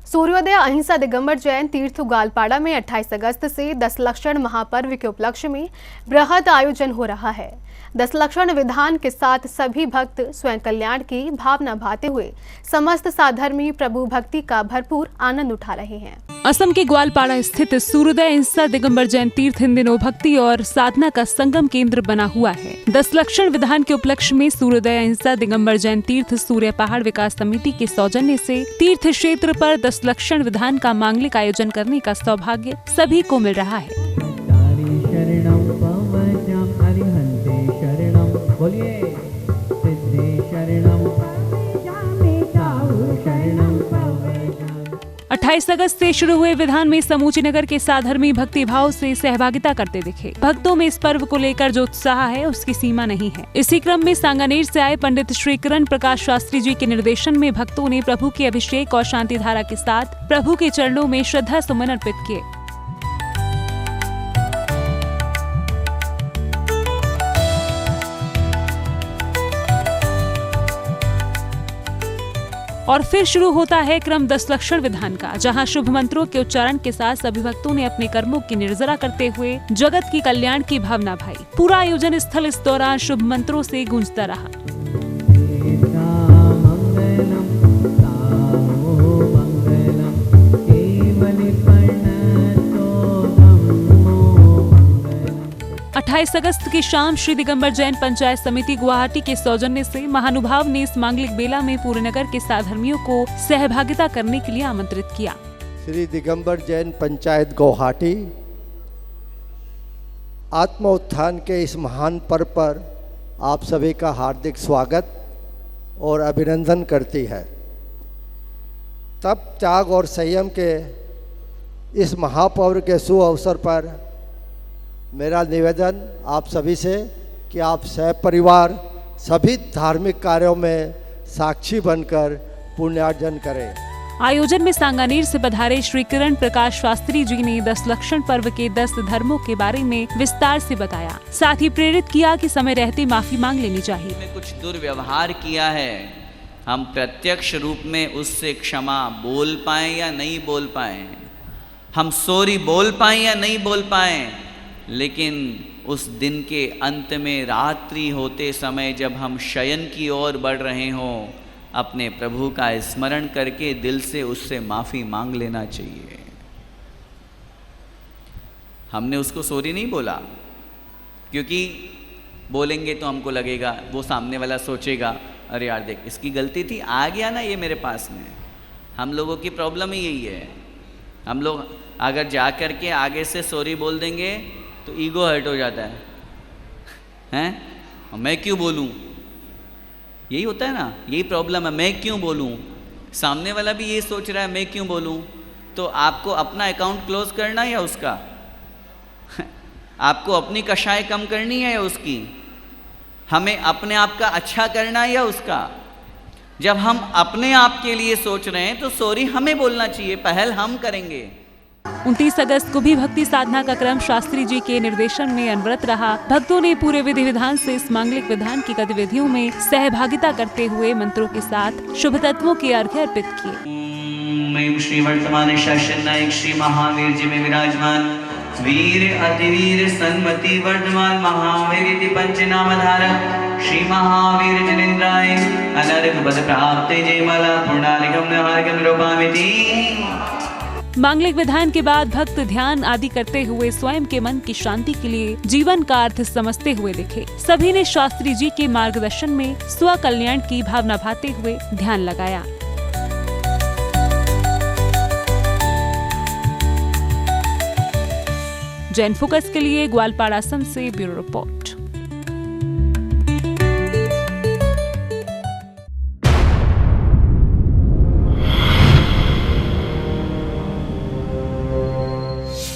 सूर्योदय अहिंसा दिगंबर जैन तीर्थ ग्वालपाड़ा में 28 अगस्त से 10 लक्षण महापर्व के उपलक्ष्य में बृहद आयोजन हो रहा है। 10 लक्षण विधान के साथ सभी भक्त स्वयं कल्याण की भावना भाते हुए समस्त साधर्मी प्रभु भक्ति का भरपूर आनंद उठा रहे हैं। असम के ग्वालपाड़ा स्थित सूर्योदय अहिंसा दिगंबर जैन तीर्थ इन दिनों भक्ति और साधना का संगम केंद्र बना हुआ है। 10 लक्षण विधान के उपलक्ष्य में सूर्योदय अहिंसा दिगंबर जैन तीर्थ सूर्य पहाड़ विकास समिति के सौजन्य से तीर्थ क्षेत्र पर 10 लक्षण विधान का मांगलिक आयोजन करने का सौभाग्य सभी को मिल रहा है। अट्ठाईस अगस्त से शुरू हुए विधान में समूचे नगर के साधर्मी भक्ति भाव से सहभागिता करते दिखे। भक्तों में इस पर्व को लेकर जो उत्साह है उसकी सीमा नहीं है। इसी क्रम में सांगानेर से आए पंडित श्री किरण प्रकाश शास्त्री जी के निर्देशन में भक्तों ने प्रभु के अभिषेक और शांति धारा के साथ प्रभु के चरणों में श्रद्धा सुमन अर्पित किए। और फिर शुरू होता है क्रम 10 लक्षण विधान का, जहां शुभ मंत्रों के उच्चारण के साथ सभी भक्तों ने अपने कर्मों की निर्जरा करते हुए जगत की कल्याण की भावना भाई। पूरा आयोजन स्थल इस दौरान शुभ मंत्रों से गूंजता रहा। अट्ठाईस अगस्त की शाम श्री दिगंबर जैन पंचायत समिति गुवाहाटी के सौजन्य से महानुभाव ने इस मांगलिक बेला में पूरे नगर के साधर्मियों को सहभागिता करने के लिए आमंत्रित किया। श्री दिगंबर जैन पंचायत गुवाहाटी आत्म उत्थान के इस महान पर्व पर आप सभी का हार्दिक स्वागत और अभिनंदन करती है। तप, त्याग और संयम के इस महापर्व के शुभ अवसर पर मेरा निवेदन आप सभी से कि आप सहपरिवार सभी धार्मिक कार्यों में साक्षी बनकर पुण्यार्जन करें। आयोजन में सांगानेर से पधारे श्री किरण प्रकाश शास्त्री जी ने 10 लक्षण पर्व के 10 धर्मों के बारे में विस्तार से बताया। साथ ही प्रेरित किया कि समय रहते माफी मांग लेनी चाहिए। में कुछ दुर्व्यवहार किया है, हम प्रत्यक्ष रूप में उससे क्षमा बोल पाए या नहीं बोल पाए, हम सॉरी बोल पाए या नहीं बोल पाए, लेकिन उस दिन के अंत में रात्रि होते समय जब हम शयन की ओर बढ़ रहे हों, अपने प्रभु का स्मरण करके दिल से उससे माफ़ी मांग लेना चाहिए। हमने उसको सॉरी नहीं बोला, क्योंकि बोलेंगे तो हमको लगेगा, वो सामने वाला सोचेगा अरे यार देख इसकी गलती थी, आ गया ना ये मेरे पास में। हम लोगों की प्रॉब्लम ही यही है। हम लोग अगर जा कर के आगे से सॉरी बोल देंगे तो ईगो हर्ट हो जाता है, हैं? मैं क्यों बोलूं? यही होता है ना, यही प्रॉब्लम है, मैं क्यों बोलूं? सामने वाला भी ये सोच रहा है मैं क्यों बोलूं। तो आपको अपना अकाउंट क्लोज करना है या उसका? आपको अपनी कषाय कम करनी है या उसकी? हमें अपने आप का अच्छा करना है या उसका? जब हम अपने आप के लिए सोच रहे हैं तो सॉरी हमें बोलना चाहिए, पहल हम करेंगे। 29 अगस्त को भी भक्ति साधना का क्रम शास्त्री जी के निर्देशन में अनवरत रहा। भक्तों ने पूरे विधि विधान से इस मांगलिक विधान की गतिविधियों में सहभागिता करते हुए मंत्रों के साथ शुभ तत्वों के अर्घ्य अर्पित किए। श्री वर्तमान शासन नायक श्री महावीर जी में विराजमान वीर अतिवीर सन्मति वर्धमान महावीर पंच नाम धारक श्री महावीर जनेन्द्राय अनर्घ पद प्राप्त जय मला पुण्डालिकम नहारिकम निरूपामिति। मांगलिक विधान के बाद भक्त ध्यान आदि करते हुए स्वयं के मन की शांति के लिए जीवन का अर्थ समझते हुए दिखे। सभी ने शास्त्री जी के मार्गदर्शन में स्व कल्याण की भावना भाते हुए ध्यान लगाया। जैन फोकस के लिए ग्वालपाड़ा असम से ब्यूरो रिपोर्ट।